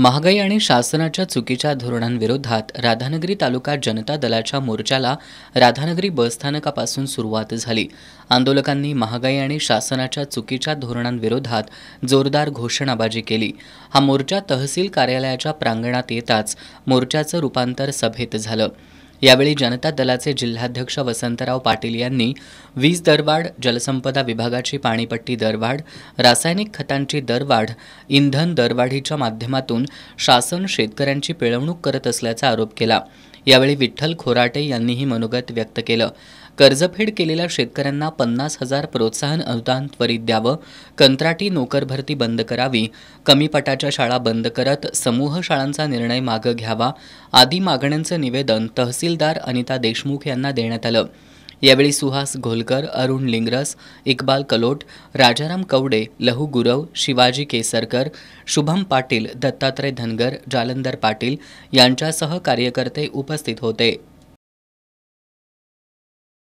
महागाई आणि शासनाच्या चुकीच्या धोरणांविरोधात राधानगरी तालुका जनता दलाच्या मोर्चाला राधानगरी बसस्थानकापासून सुरुवात झाली। आंदोलकांनी महागाई आणि शासनाच्या चुकीच्या धोरणांविरोधात जोरदार घोषणाबाजी केली। हा मोर्चा तहसील कार्यालयाच्या प्रांगणात येताच मोर्चाचं रूपांतर सभेत झालं। यावेळी जनता दलाचे जिल्हाध्यक्ष वसंतराव पाटील यांनी वीज दरवाढ, जलसंपदा विभागाची पाणीपट्टी दरवाढ, रासायनिक खतांची दरवाढ, इंधन दरवाढीच्या माध्यमातून शासन शेतकऱ्यांची पिळवणूक करत असल्याचा आरोप केला। यावेळी विठ्ठल खोराटे यांनीही मनोगत व्यक्त केलं। कर्जफेड केलेल्या शेतकऱ्यांना 50,000 प्रोत्साहन अनुदान त्वरित द्यावं, कंत्राटी नोकर भरती बंद करावी, कमी पटाच्या शाळा बंद करत समूह शाळांचा निर्णय मागे घ्यावा आदी मागण्यांचं निवेदन तहसीलदार अनिता देशमुख यांना देण्यात आलं। यावेळी सुहास घोलकर, अरुण लिंगरस, इक्बाल कलोट, राजाराम कवडे, लहू गुरव, शिवाजी केसरकर, शुभम पाटील, दत्तात्रय धनगर, जालंधर पाटील यांच्यासह कार्यकर्ते उपस्थित होते।